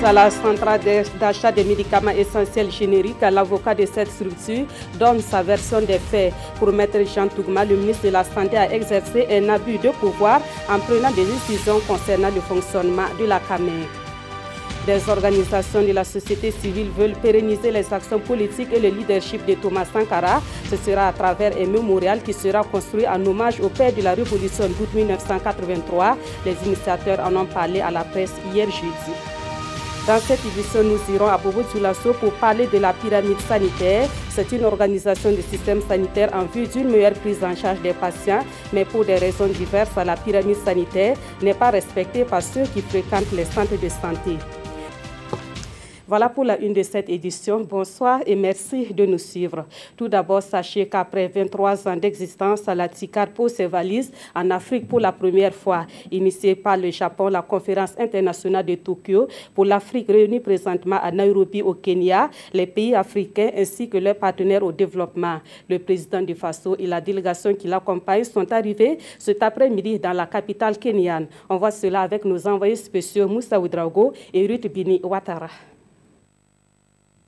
à la centrale d'achat des médicaments essentiels génériques, l'avocat de cette structure donne sa version des faits. Pour Maître Jean Tougma, le ministre de la Santé a exercé un abus de pouvoir en prenant des décisions concernant le fonctionnement de la CAMER. Des organisations de la société civile veulent pérenniser les actions politiques et le leadership de Thomas Sankara. Ce sera à travers un mémorial qui sera construit en hommage au père de la Révolution d'août 1983. Les initiateurs en ont parlé à la presse hier jeudi. Dans cette édition, nous irons à Bobo-Dioulasso pour parler de la pyramide sanitaire. C'est une organisation de système sanitaire en vue d'une meilleure prise en charge des patients, mais pour des raisons diverses, la pyramide sanitaire n'est pas respectée par ceux qui fréquentent les centres de santé. Voilà pour la une de cette édition. Bonsoir et merci de nous suivre. Tout d'abord, sachez qu'après 23 ans d'existence, la TICAD pose ses valises en Afrique pour la première fois. Initiée par le Japon, la conférence internationale de Tokyo pour l'Afrique réunie présentement à Nairobi au Kenya, les pays africains ainsi que leurs partenaires au développement. Le président du Faso et la délégation qui l'accompagne sont arrivés cet après-midi dans la capitale kenyane. On voit cela avec nos envoyés spéciaux Moussa Ouedraogo et Ruth Bini Ouattara.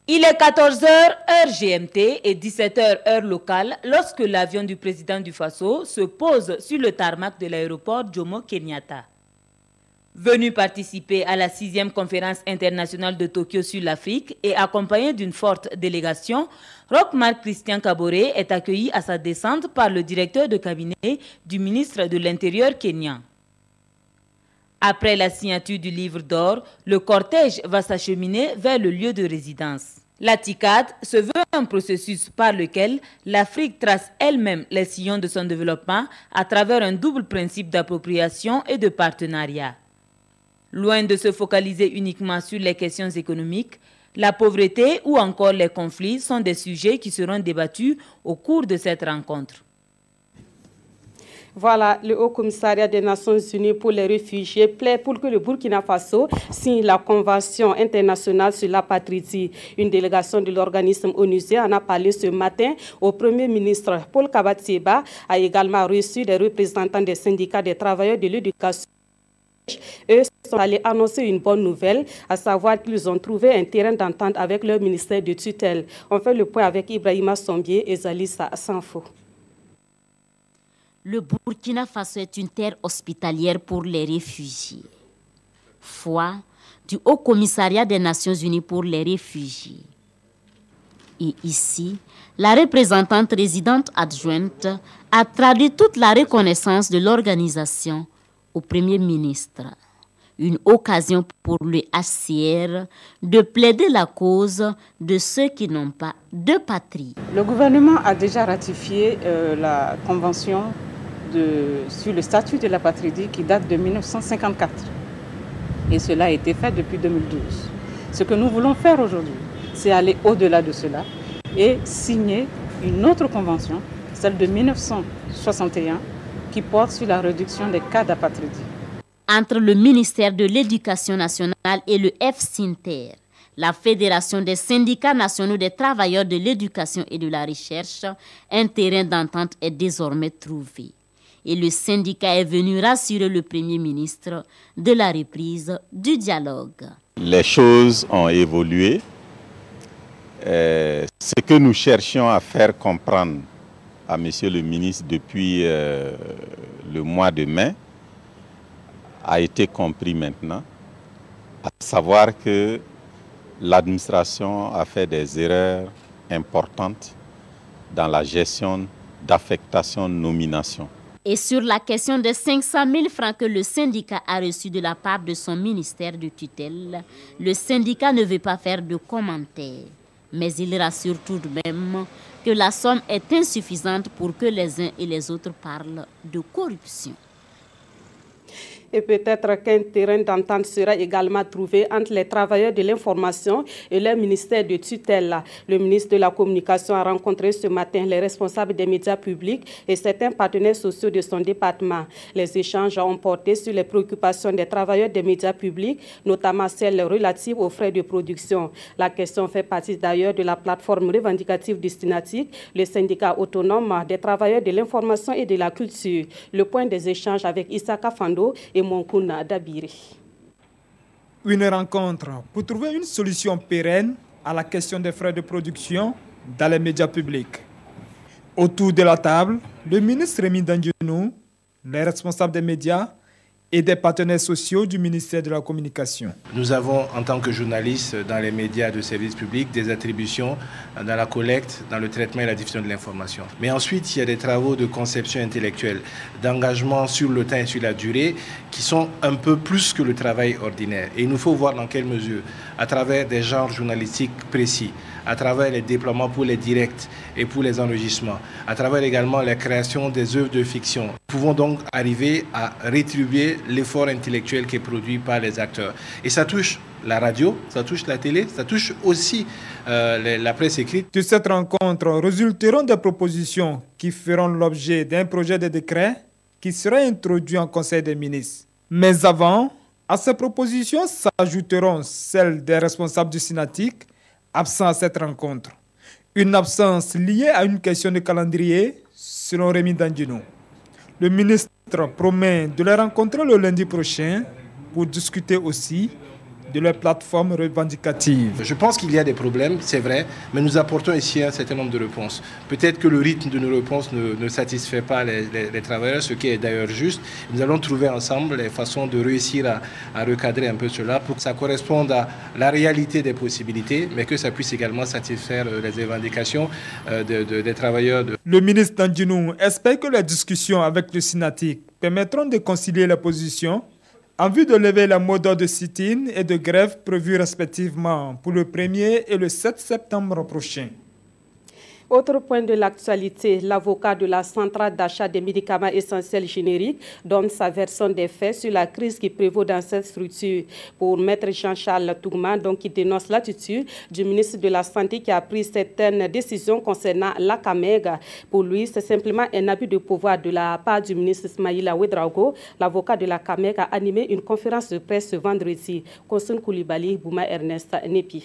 Il est 14h heure GMT et 17h heure locale lorsque l'avion du président du Faso se pose sur le tarmac de l'aéroport Jomo Kenyatta. Venu participer à la 6e conférence internationale de Tokyo sur l'Afrique et accompagné d'une forte délégation, Roch-Marc Christian Kaboré est accueilli à sa descente par le directeur de cabinet du ministre de l'Intérieur kenyan. Après la signature du livre d'or, le cortège va s'acheminer vers le lieu de résidence. La TICAD se veut un processus par lequel l'Afrique trace elle-même les sillons de son développement à travers un double principe d'appropriation et de partenariat. Loin de se focaliser uniquement sur les questions économiques, la pauvreté ou encore les conflits sont des sujets qui seront débattus au cours de cette rencontre. Voilà, le Haut Commissariat des Nations Unies pour les réfugiés plaide pour que le Burkina Faso signe la Convention internationale sur l'apatridie. Une délégation de l'organisme onusien en a parlé ce matin au Premier ministre. Paul Kabatieba a également reçu des représentants des syndicats des travailleurs de l'éducation. Eux sont allés annoncer une bonne nouvelle, à savoir qu'ils ont trouvé un terrain d'entente avec leur ministère de tutelle. On fait le point avec Ibrahima Sombier et Zalissa Sanfo. Le Burkina Faso est une terre hospitalière pour les réfugiés. Foi du Haut Commissariat des Nations Unies pour les réfugiés. Et ici, la représentante résidente adjointe a traduit toute la reconnaissance de l'organisation au Premier ministre. Une occasion pour le HCR de plaider la cause de ceux qui n'ont pas de patrie. Le gouvernement a déjà ratifié la convention sur le statut de l'apatridie qui date de 1954. Et cela a été fait depuis 2012. Ce que nous voulons faire aujourd'hui, c'est aller au-delà de cela et signer une autre convention, celle de 1961, qui porte sur la réduction des cas d'apatridie. Entre le ministère de l'Éducation nationale et le FSINTER, la Fédération des syndicats nationaux des travailleurs de l'éducation et de la recherche, un terrain d'entente est désormais trouvé. Et le syndicat est venu rassurer le Premier ministre de la reprise du dialogue. Les choses ont évolué. Ce que nous cherchions à faire comprendre à Monsieur le ministre depuis le mois de mai a été compris maintenant, à savoir que l'administration a fait des erreurs importantes dans la gestion d'affectation-nomination. Et sur la question des 500 000 francs que le syndicat a reçus de la part de son ministère de tutelle, le syndicat ne veut pas faire de commentaires. Mais il rassure tout de même que la somme est insuffisante pour que les uns et les autres parlent de corruption. Et peut-être qu'un terrain d'entente sera également trouvé entre les travailleurs de l'information et leur ministère de tutelle. Le ministre de la Communication a rencontré ce matin les responsables des médias publics et certains partenaires sociaux de son département. Les échanges ont porté sur les préoccupations des travailleurs des médias publics, notamment celles relatives aux frais de production. La question fait partie d'ailleurs de la plateforme revendicative destinatique, le syndicat autonome des travailleurs de l'information et de la culture. Le point des échanges avec Issaka Fando et Monkuna Dabiri. Une rencontre pour trouver une solution pérenne à la question des frais de production dans les médias publics. Autour de la table, le ministre Rémy Dandjinou, les responsables des médias et des partenaires sociaux du ministère de la Communication. Nous avons, en tant que journalistes dans les médias de service public, des attributions dans la collecte, dans le traitement et la diffusion de l'information. Mais ensuite, il y a des travaux de conception intellectuelle, d'engagement sur le temps et sur la durée, qui sont un peu plus que le travail ordinaire. Et il nous faut voir dans quelle mesure, à travers des genres journalistiques précis, à travers les déploiements pour les directs et pour les enregistrements, à travers également la création des œuvres de fiction. Nous pouvons donc arriver à rétribuer l'effort intellectuel qui est produit par les acteurs. Et ça touche la radio, ça touche la télé, ça touche aussi la presse écrite. De cette rencontre résulteront des propositions qui feront l'objet d'un projet de décret qui sera introduit en Conseil des ministres. Mais avant, à ces propositions s'ajouteront celles des responsables du Synatic absents à cette rencontre. Une absence liée à une question de calendrier, selon Rémy Dandjinou. Le ministre promet de les rencontrer le lundi prochain pour discuter aussi de leurs plateformes revendicatives. Je pense qu'il y a des problèmes, c'est vrai, mais nous apportons ici un certain nombre de réponses. Peut-être que le rythme de nos réponses ne satisfait pas les travailleurs, ce qui est d'ailleurs juste. Nous allons trouver ensemble les façons de réussir à recadrer un peu cela pour que ça corresponde à la réalité des possibilités, mais que ça puisse également satisfaire les revendications des travailleurs. Le ministre Dandjinou espère que les discussions avec le Synatic permettront de concilier les positions en vue de lever la mot d'ordre de sit-in et de grève prévus respectivement pour le 1er et le 7 septembre prochain. Autre point de l'actualité, l'avocat de la centrale d'achat des médicaments essentiels génériques donne sa version des faits sur la crise qui prévaut dans cette structure. Pour Maître Jean-Charles Tougma, donc, qui dénonce l'attitude du ministre de la Santé qui a pris certaines décisions concernant la CAMEG. Pour lui, c'est simplement un abus de pouvoir de la part du ministre Ismaïla Ouedraogo. L'avocat de la CAMEG a animé une conférence de presse ce vendredi. Konsun Koulibaly, Bouma Ernest Nepi.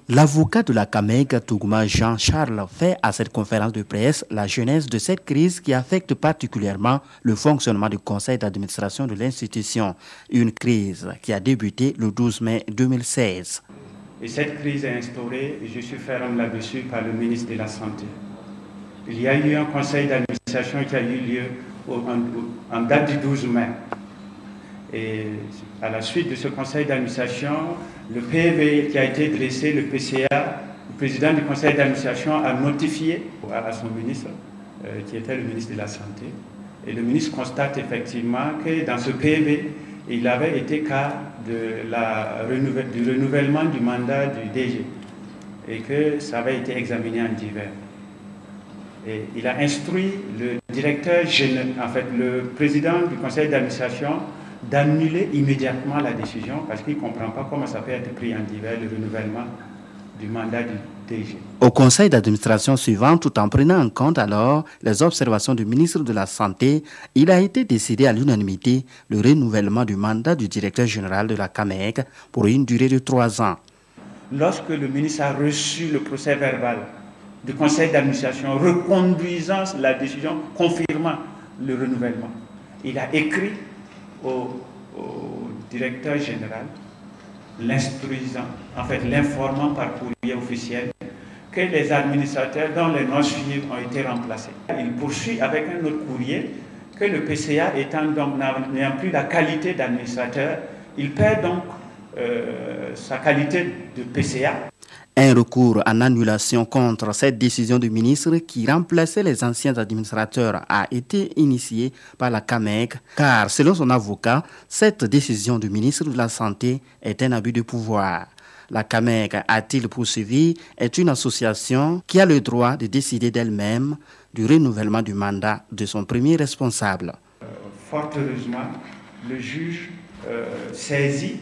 L'avocat de la CAMEG, Tougma Jean-Charles, fait à cette conférence de presse la genèse de cette crise qui affecte particulièrement le fonctionnement du conseil d'administration de l'institution. Une crise qui a débuté le 12 mai 2016. Et cette crise est instaurée, et je suis ferme là-dessus, par le ministre de la Santé. Il y a eu un conseil d'administration qui a eu lieu en date du 12 mai. Et à la suite de ce conseil d'administration, le PV qui a été dressé, le PCA, le président du conseil d'administration a notifié à son ministre, qui était le ministre de la Santé. Et le ministre constate effectivement que dans ce PV, il avait été cas du renouvellement du mandat du DG et que ça avait été examiné en divers. Et il a instruit le directeur général, en fait le président du conseil d'administration, d'annuler immédiatement la décision parce qu'il ne comprend pas comment ça peut être pris en divers, le renouvellement du mandat du DG. Au conseil d'administration suivant, tout en prenant en compte alors les observations du ministre de la Santé, il a été décidé à l'unanimité le renouvellement du mandat du directeur général de la CAMEG pour une durée de 3 ans. Lorsque le ministre a reçu le procès verbal du conseil d'administration reconduisant la décision, confirmant le renouvellement, il a écrit au directeur général, l'instruisant, en fait l'informant par courrier officiel que les administrateurs dont les noms suivants ont été remplacés. Il poursuit avec un autre courrier que le PCA étant donc n'ayant plus la qualité d'administrateur, il perd donc sa qualité de PCA. Un recours en annulation contre cette décision du ministre qui remplaçait les anciens administrateurs a été initié par la CAMEG car, selon son avocat, cette décision du ministre de la Santé est un abus de pouvoir. La CAMEG, a-t-il poursuivi, est une association qui a le droit de décider d'elle-même du renouvellement du mandat de son premier responsable. Fort heureusement, le juge saisi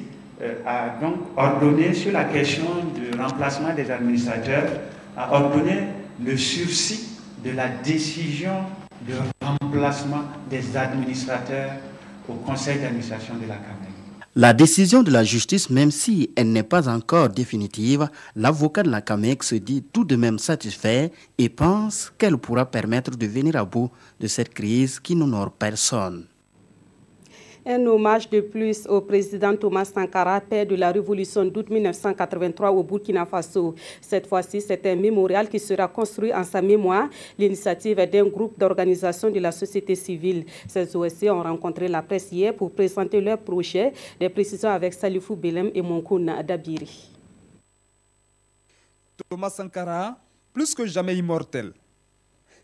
a donc ordonné sur la question du remplacement des administrateurs, a ordonné le sursis de la décision de remplacement des administrateurs au conseil d'administration de la CAMEG. La décision de la justice, même si elle n'est pas encore définitive, l'avocat de la CAMEG se dit tout de même satisfait et pense qu'elle pourra permettre de venir à bout de cette crise qui n'honore personne. Un hommage de plus au président Thomas Sankara, père de la révolution d'août 1983 au Burkina Faso. Cette fois-ci, c'est un mémorial qui sera construit en sa mémoire. L'initiative est d'un groupe d'organisations de la société civile. Ces OSC ont rencontré la presse hier pour présenter leur projet. Des précisions avec Salifou Belem et Monkouna Dabiri. Thomas Sankara, plus que jamais immortel.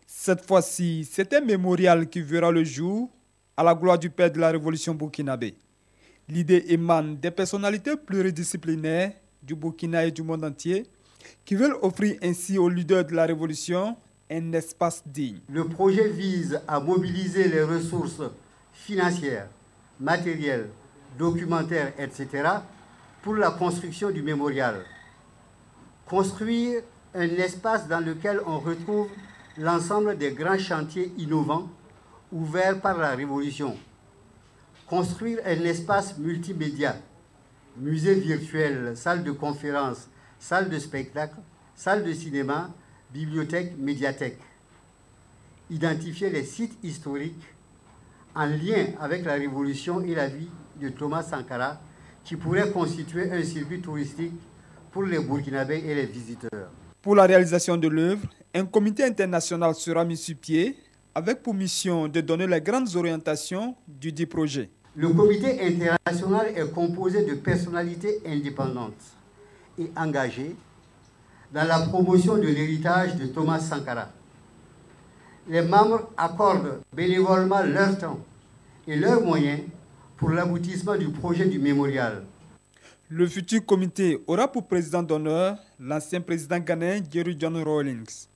Cette fois-ci, c'est un mémorial qui verra le jour à la gloire du père de la révolution burkinabé. L'idée émane des personnalités pluridisciplinaires du Burkina et du monde entier qui veulent offrir ainsi aux leaders de la révolution un espace digne. Le projet vise à mobiliser les ressources financières, matérielles, documentaires, etc. pour la construction du mémorial. Construire un espace dans lequel on retrouve l'ensemble des grands chantiers innovants ouverts par la Révolution. Construire un espace multimédia, musée virtuel, salle de conférence, salle de spectacle, salle de cinéma, bibliothèque, médiathèque. Identifier les sites historiques en lien avec la Révolution et la vie de Thomas Sankara qui pourraient constituer un circuit touristique pour les Burkinabés et les visiteurs. Pour la réalisation de l'œuvre, un comité international sera mis sur pied avec pour mission de donner les grandes orientations du dit projet. Le comité international est composé de personnalités indépendantes et engagées dans la promotion de l'héritage de Thomas Sankara. Les membres accordent bénévolement leur temps et leurs moyens pour l'aboutissement du projet du mémorial. Le futur comité aura pour président d'honneur l'ancien président ghanéen Jerry John Rawlings.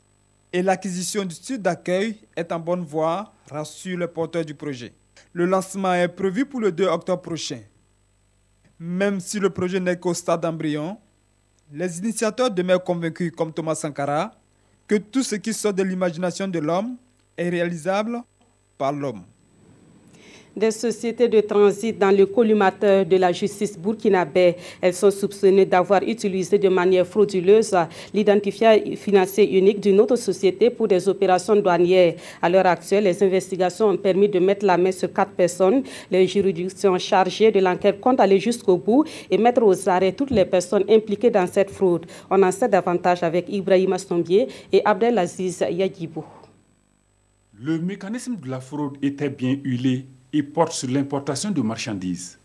Et l'acquisition du site d'accueil est en bonne voie, rassure le porteur du projet. Le lancement est prévu pour le 2 octobre prochain. Même si le projet n'est qu'au stade embryon, les initiateurs demeurent convaincus, comme Thomas Sankara, que tout ce qui sort de l'imagination de l'homme est réalisable par l'homme. Des sociétés de transit dans le collimateur de la justice burkinabé. Elles sont soupçonnées d'avoir utilisé de manière frauduleuse l'identifiant financier unique d'une autre société pour des opérations douanières. À l'heure actuelle, les investigations ont permis de mettre la main sur 4 personnes. Les juridictions chargées de l'enquête comptent aller jusqu'au bout et mettre aux arrêts toutes les personnes impliquées dans cette fraude. On en sait davantage avec Ibrahima Stombier et Abdelaziz Yagibou. Le mécanisme de la fraude était bien huilé et porte sur l'importation de marchandises.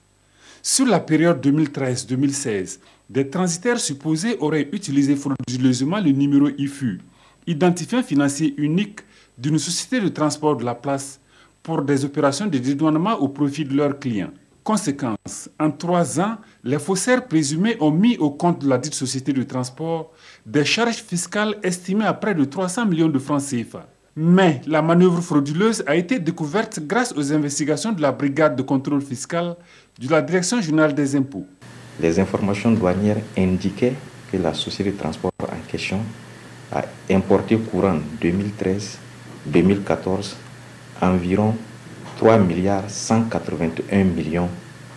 Sur la période 2013-2016, des transitaires supposés auraient utilisé frauduleusement le numéro IFU, identifiant financier unique d'une société de transport de la place, pour des opérations de dédouanement au profit de leurs clients. Conséquence, en 3 ans, les faussaires présumés ont mis au compte de la dite société de transport des charges fiscales estimées à près de 300 millions de francs CFA. Mais la manœuvre frauduleuse a été découverte grâce aux investigations de la brigade de contrôle fiscal de la Direction générale des impôts. Les informations douanières indiquaient que la société de transport en question a importé courant 2013-2014 environ 3,181 milliards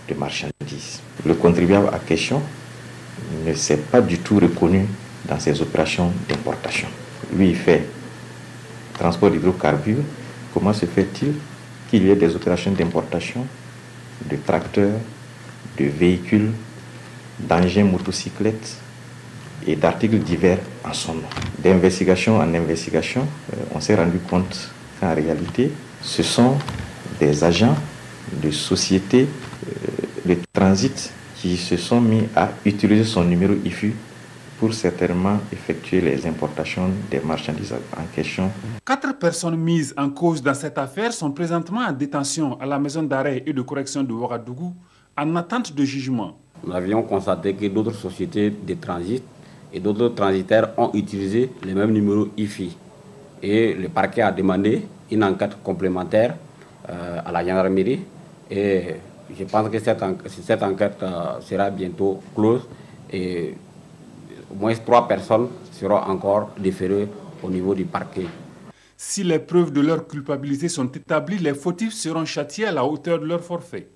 de marchandises. Le contribuable en question ne s'est pas du tout reconnu dans ces opérations d'importation. Lui, il fait transport d'hydrocarbures. Comment se fait-il qu'il y ait des opérations d'importation de tracteurs, de véhicules, d'engins motocyclettes et d'articles divers en son nom? D'investigation en investigation, on s'est rendu compte qu'en réalité, ce sont des agents de sociétés de transit qui se sont mis à utiliser son numéro IFU pour certainement effectuer les importations des marchandises en question. 4 personnes mises en cause dans cette affaire sont présentement en détention à la maison d'arrêt et de correction de Ouagadougou en attente de jugement. Nous avions constaté que d'autres sociétés de transit et d'autres transitaires ont utilisé les mêmes numéros IFI. Et le parquet a demandé une enquête complémentaire à la gendarmerie et je pense que cette enquête sera bientôt close et au moins 3 personnes seront encore déférées au niveau du parquet. Si les preuves de leur culpabilité sont établies, les fautifs seront châtiés à la hauteur de leur forfait.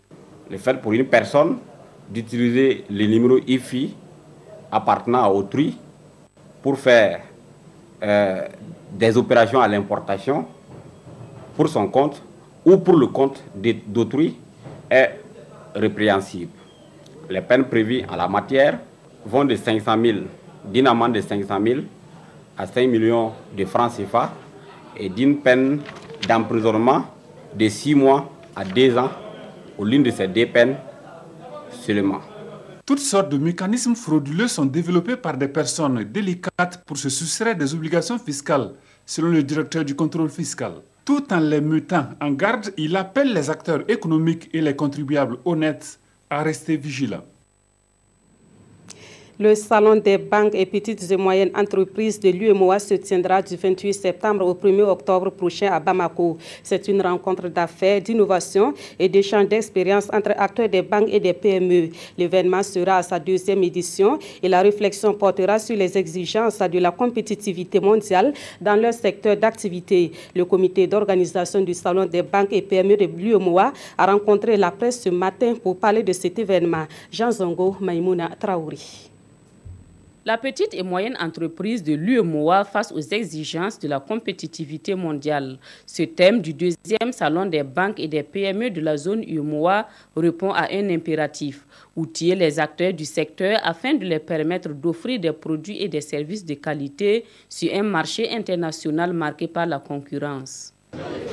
Le fait pour une personne d'utiliser les numéros IFI appartenant à autrui pour faire des opérations à l'importation pour son compte ou pour le compte d'autrui est répréhensible. Les peines prévues en la matière vont de 500 000, d'une amende de 500 000 à 5 millions de francs CFA et d'une peine d'emprisonnement de 6 mois à 2 ans ou l'une de ces 2 peines seulement. Toutes sortes de mécanismes frauduleux sont développés par des personnes délicates pour se soustraire des obligations fiscales, selon le directeur du contrôle fiscal. Tout en les mettant en garde, il appelle les acteurs économiques et les contribuables honnêtes à rester vigilants. Le salon des banques et petites et moyennes entreprises de l'UEMOA se tiendra du 28 septembre au 1er octobre prochain à Bamako. C'est une rencontre d'affaires, d'innovation et d'échange d'expériences entre acteurs des banques et des PME. L'événement sera à sa 2e édition et la réflexion portera sur les exigences de la compétitivité mondiale dans leur secteur d'activité. Le comité d'organisation du salon des banques et PME de l'UEMOA a rencontré la presse ce matin pour parler de cet événement. Jean Zongo, Maïmouna Traouri. La petite et moyenne entreprise de l'UEMOA face aux exigences de la compétitivité mondiale. Ce thème du 2e salon des banques et des PME de la zone UEMOA répond à un impératif, outiller les acteurs du secteur afin de les permettre d'offrir des produits et des services de qualité sur un marché international marqué par la concurrence.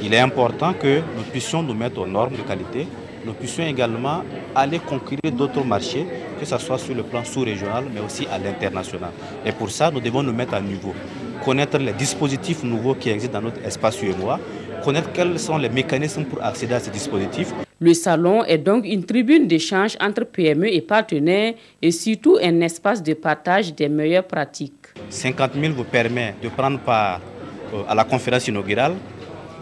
Il est important que nous puissions nous mettre aux normes de qualité. Nous puissions également aller conquérir d'autres marchés, que ce soit sur le plan sous-régional, mais aussi à l'international. Et pour ça, nous devons nous mettre à niveau, connaître les dispositifs nouveaux qui existent dans notre espace UEMOA, connaître quels sont les mécanismes pour accéder à ces dispositifs. Le salon est donc une tribune d'échange entre PME et partenaires et surtout un espace de partage des meilleures pratiques. 50 000 vous permet de prendre part à la conférence inaugurale,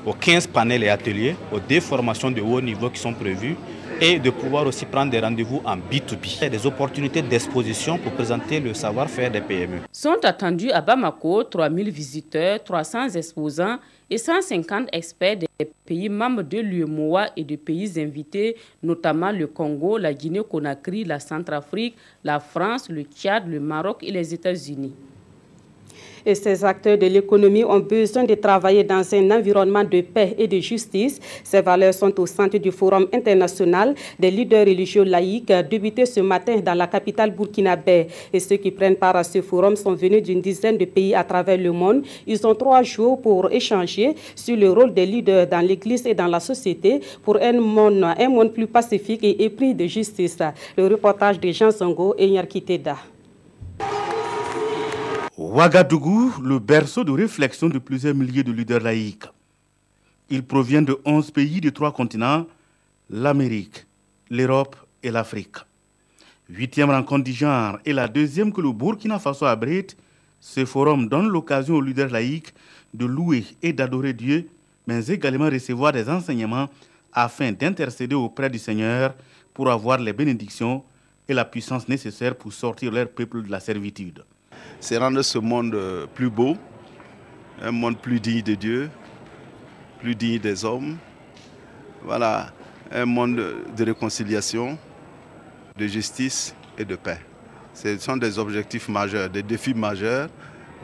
aux 15 panels et ateliers, aux 2 formations de haut niveau qui sont prévues et de pouvoir aussi prendre des rendez-vous en B2B. Il y a des opportunités d'exposition pour présenter le savoir-faire des PME. Sont attendus à Bamako 3000 visiteurs, 300 exposants et 150 experts des pays membres de l'UEMOA et de pays invités, notamment le Congo, la Guinée-Conakry, la Centrafrique, la France, le Tchad, le Maroc et les États-Unis. Et ces acteurs de l'économie ont besoin de travailler dans un environnement de paix et de justice. Ces valeurs sont au centre du Forum international des leaders religieux laïcs débuté ce matin dans la capitale burkinabé. Et ceux qui prennent part à ce forum sont venus d'une dizaine de pays à travers le monde. Ils ont 3 jours pour échanger sur le rôle des leaders dans l'Église et dans la société pour un monde plus pacifique et épris de justice. Le reportage de Jean Zongo et Nyarkiteda. Ouagadougou, le berceau de réflexion de plusieurs milliers de leaders laïcs. Ils proviennent de 11 pays de 3 continents, l'Amérique, l'Europe et l'Afrique. 8e rencontre du genre et la 2e que le Burkina Faso abrite, ce forum donne l'occasion aux leaders laïcs de louer et d'adorer Dieu, mais également recevoir des enseignements afin d'intercéder auprès du Seigneur pour avoir les bénédictions et la puissance nécessaire pour sortir leur peuple de la servitude. C'est rendre ce monde plus beau, un monde plus digne de Dieu, plus digne des hommes. Voilà, un monde de réconciliation, de justice et de paix. Ce sont des objectifs majeurs, des défis majeurs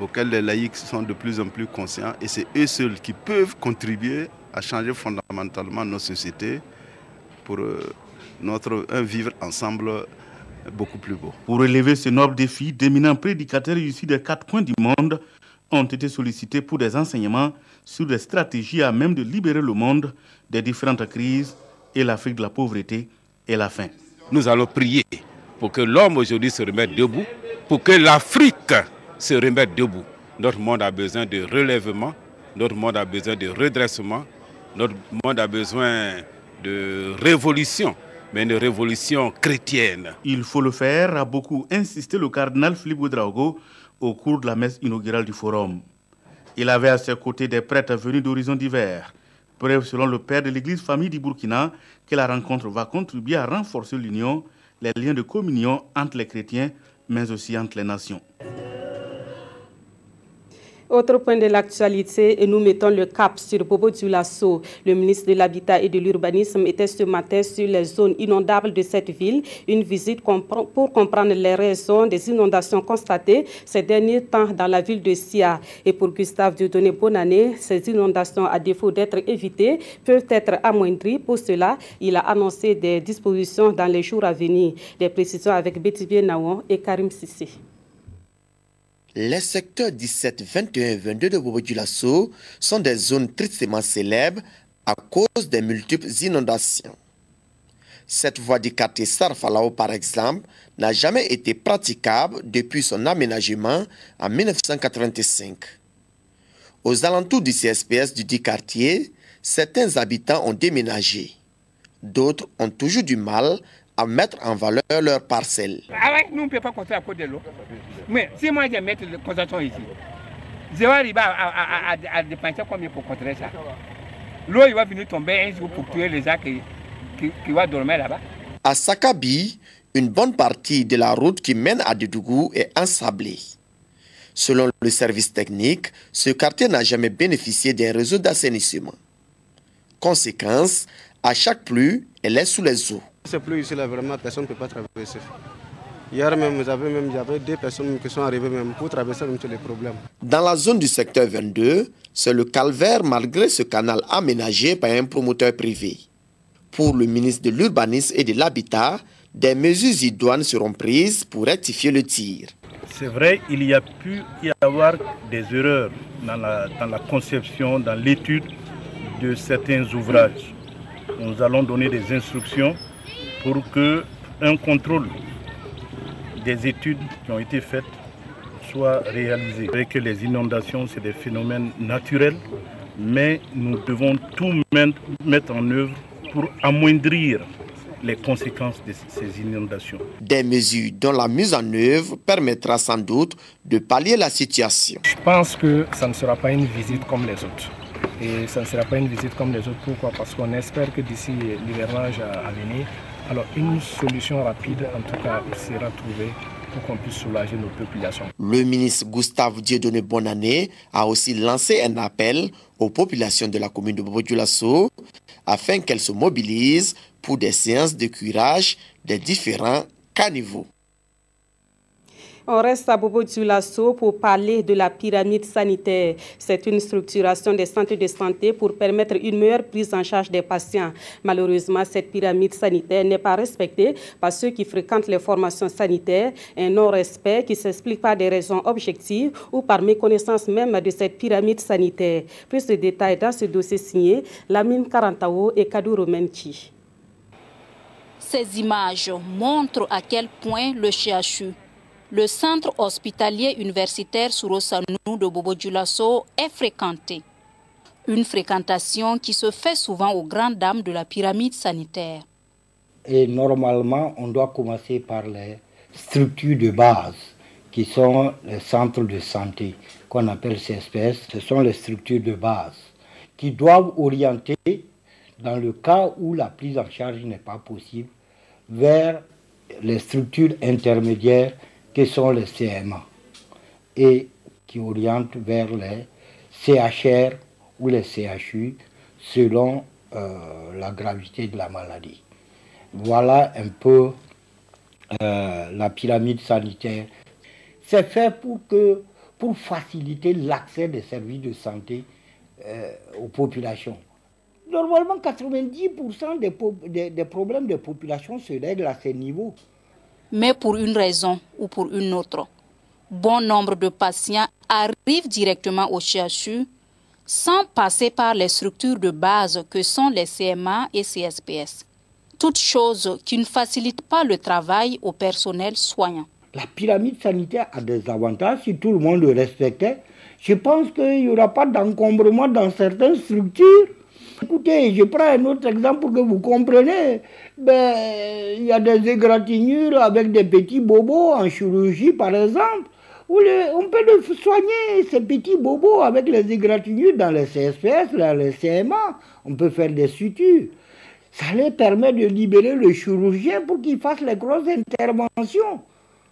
auxquels les laïcs sont de plus en plus conscients et c'est eux seuls qui peuvent contribuer à changer fondamentalement nos sociétés pour un vivre ensemble beaucoup plus beau. Pour relever ce noble défi, d'éminents prédicateurs issus des 4 coins du monde ont été sollicités pour des enseignements sur des stratégies à même de libérer le monde des différentes crises et l'Afrique de la pauvreté et la faim. Nous allons prier pour que l'homme aujourd'hui se remette debout, pour que l'Afrique se remette debout. Notre monde a besoin de relèvement, notre monde a besoin de redressement, notre monde a besoin de révolution, mais une révolution chrétienne. Il faut le faire, a beaucoup insisté le cardinal Philippe Ouedraogo au cours de la messe inaugurale du forum. Il avait à ses côtés des prêtres venus d'horizons divers. Preuve, selon le père de l'église famille du Burkina, que la rencontre va contribuer à renforcer l'union, les liens de communion entre les chrétiens, mais aussi entre les nations. Autre point de l'actualité, et nous mettons le cap sur Bobo Dioulasso. Le ministre de l'Habitat et de l'Urbanisme était ce matin sur les zones inondables de cette ville. Une visite pour comprendre les raisons des inondations constatées ces derniers temps dans la ville de Sia. Et pour Gustave Dieudonné Bonannée, ces inondations, à défaut d'être évitées, peuvent être amoindries. Pour cela, il a annoncé des dispositions dans les jours à venir. Des précisions avec Betty Nawon et Karim Sissé. Les secteurs 17, 21 et 22 de Bobo Dioulasso sont des zones tristement célèbres à cause des multiples inondations. Cette voie du quartier Sarfalao, par exemple, n'a jamais été praticable depuis son aménagement en 1985. Aux alentours du CSPS du dit quartier, certains habitants ont déménagé. D'autres ont toujours du mal à mettre en valeur leurs parcelles. Nous, on ne peut pas construire à cause de l'eau. Mais si moi je mets la construction ici, je vais arriver à dépenser combien pour construire ça? L'eau va venir tomber un jour pour tuer les gens qui vont dormir là-bas. À Sakabi, une bonne partie de la route qui mène à Dédougou est ensablée. Selon le service technique, ce quartier n'a jamais bénéficié d'un réseau d'assainissement. Conséquence, à chaque pluie, elle est sous les eaux. Cette pluie ici, là, vraiment, personne ne peut pas traverser. Hier même, j'avais 2 personnes qui sont arrivées même pour traverser même tous les problèmes. Dans la zone du secteur 22, c'est le calvaire malgré ce canal aménagé par un promoteur privé. Pour le ministre de l'Urbanisme et de l'Habitat, des mesures idoines seront prises pour rectifier le tir. C'est vrai, il y a pu y avoir des erreurs dans la conception, dans l'étude de certains ouvrages. Nous allons donner des instructions pour qu'un contrôle des études qui ont été faites soit réalisé. C'est que les inondations, c'est des phénomènes naturels, mais nous devons tout mettre en œuvre pour amoindrir les conséquences de ces inondations. Des mesures dont la mise en œuvre permettra sans doute de pallier la situation. Je pense que ça ne sera pas une visite comme les autres. Et ça ne sera pas une visite comme les autres. Pourquoi? Parce qu'on espère que d'ici l'hivernage à venir, alors une solution rapide en tout cas sera trouvée pour qu'on puisse soulager nos populations. Le ministre Gustave Dieudonné Bonannée a aussi lancé un appel aux populations de la commune de Bobo Dioulasso afin qu'elles se mobilisent pour des séances de curage des différents caniveaux. On reste à Bobo Dioulasso pour parler de la pyramide sanitaire. C'est une structuration des centres de santé pour permettre une meilleure prise en charge des patients. Malheureusement, cette pyramide sanitaire n'est pas respectée par ceux qui fréquentent les formations sanitaires. Un non-respect qui s'explique par des raisons objectives ou par méconnaissance même de cette pyramide sanitaire. Plus de détails dans ce dossier signé Lamine Karantao et Kadou Romenchi. Ces images montrent à quel point le CHU, le centre hospitalier universitaire Sorosanou de Bobo Dioulasso, est fréquenté. Une fréquentation qui se fait souvent aux grandes dames de la pyramide sanitaire. Et normalement, on doit commencer par les structures de base, qui sont les centres de santé, qu'on appelle CSPS. Ce sont les structures de base qui doivent orienter, dans le cas où la prise en charge n'est pas possible, vers les structures intermédiaires qui sont les CMA et qui orientent vers les CHR ou les CHU selon la gravité de la maladie. Voilà un peu la pyramide sanitaire. C'est fait pour faciliter l'accès des services de santé aux populations. Normalement, 90% des problèmes de population se règlent à ces niveaux. Mais pour une raison ou pour une autre, bon nombre de patients arrivent directement au CHU sans passer par les structures de base que sont les CMA et CSPS. Toutes choses qui ne facilitent pas le travail au personnel soignant. La pyramide sanitaire a des avantages si tout le monde le respectait. Je pense qu'il n'y aura pas d'encombrement dans certaines structures. Écoutez, je prends un autre exemple pour que vous compreniez. Il y a des égratignures avec des petits bobos en chirurgie, par exemple. Où on peut soigner ces petits bobos avec les égratignures dans les CSPS, dans les CMA. On peut faire des sutures. Ça leur permet de libérer le chirurgien pour qu'il fasse les grosses interventions.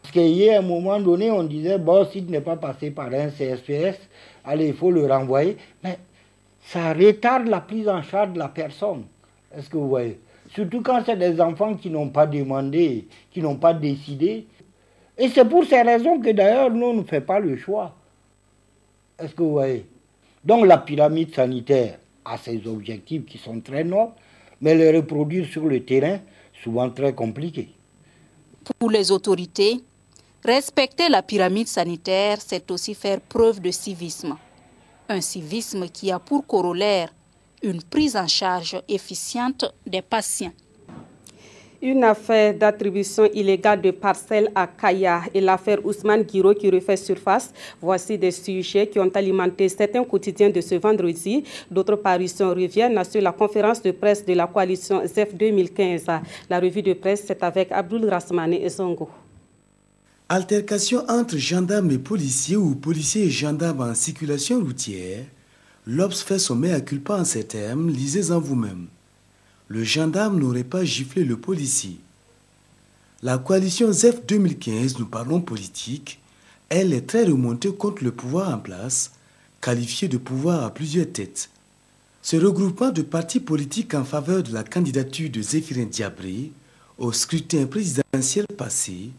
Parce qu'il y a un moment donné, on disait, bon, s'il n'est pas passé par un CSPS, allez, il faut le renvoyer. Mais ça retarde la prise en charge de la personne. Est-ce que vous voyez? Surtout quand c'est des enfants qui n'ont pas demandé, qui n'ont pas décidé. Et c'est pour ces raisons que d'ailleurs, nous ne faisons pas le choix. Est-ce que vous voyez? Donc la pyramide sanitaire a ses objectifs qui sont très nobles, mais les reproduire sur le terrain, souvent très compliqué. Pour les autorités, respecter la pyramide sanitaire, c'est aussi faire preuve de civisme. Un civisme qui a pour corollaire une prise en charge efficiente des patients. Une affaire d'attribution illégale de parcelles à Kaya et l'affaire Ousmane Guiro qui refait surface. Voici des sujets qui ont alimenté certains quotidiens de ce vendredi. D'autres parutions reviennent sur la conférence de presse de la coalition ZEF 2015. La revue de presse, c'est avec Abdoul Rasmane et Zongo. Altercation entre gendarmes et policiers ou policiers et gendarmes en circulation routière. L'Obs fait son mea culpa en ces termes, lisez-en vous-même. Le gendarme n'aurait pas giflé le policier. La coalition ZEF 2015, nous parlons politique, elle est très remontée contre le pouvoir en place, qualifié de pouvoir à plusieurs têtes. Ce regroupement de partis politiques en faveur de la candidature de Zéphirin Diabré au scrutin présidentiel passé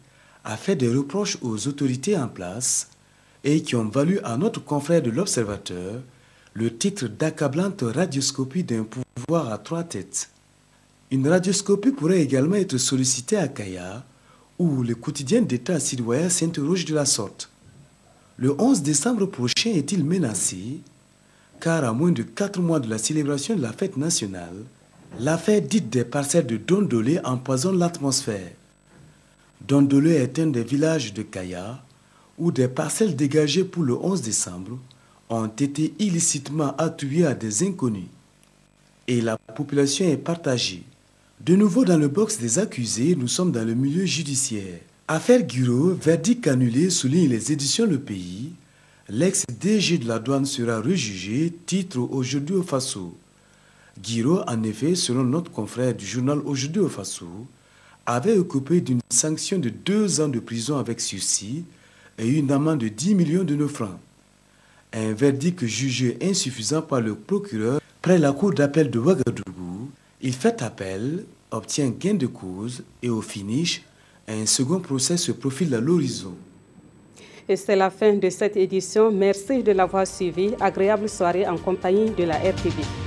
a fait des reproches aux autorités en place et qui ont valu à notre confrère de l'Observateur le titre d'accablante radioscopie d'un pouvoir à trois têtes. Une radioscopie pourrait également être sollicitée à Kaya, où le quotidien d'État citoyen s'interroge de la sorte. Le 11 décembre prochain est-il menacé? Car à moins de 4 mois de la célébration de la fête nationale, l'affaire dite des parcelles de Dondolé empoisonne l'atmosphère. Dondolé est un des villages de Kaya, où des parcelles dégagées pour le 11 décembre ont été illicitement attribuées à des inconnus. Et la population est partagée. De nouveau dans le box des accusés, nous sommes dans le milieu judiciaire. Affaire Guiro, verdict annulé, souligne les éditions Le Pays. L'ex-DG de la douane sera rejugé, titre Aujourd'hui au Faso. Guiro, en effet, selon notre confrère du journal Aujourd'hui au Faso, avait occupé d'une sanction de 2 ans de prison avec sursis et une amende de 10 millions de nos francs. Un verdict jugé insuffisant par le procureur près la cour d'appel de Ouagadougou. Il fait appel, obtient gain de cause et au finish, un second procès se profile à l'horizon. Et c'est la fin de cette édition. Merci de l'avoir suivi. Agréable soirée en compagnie de la RTV.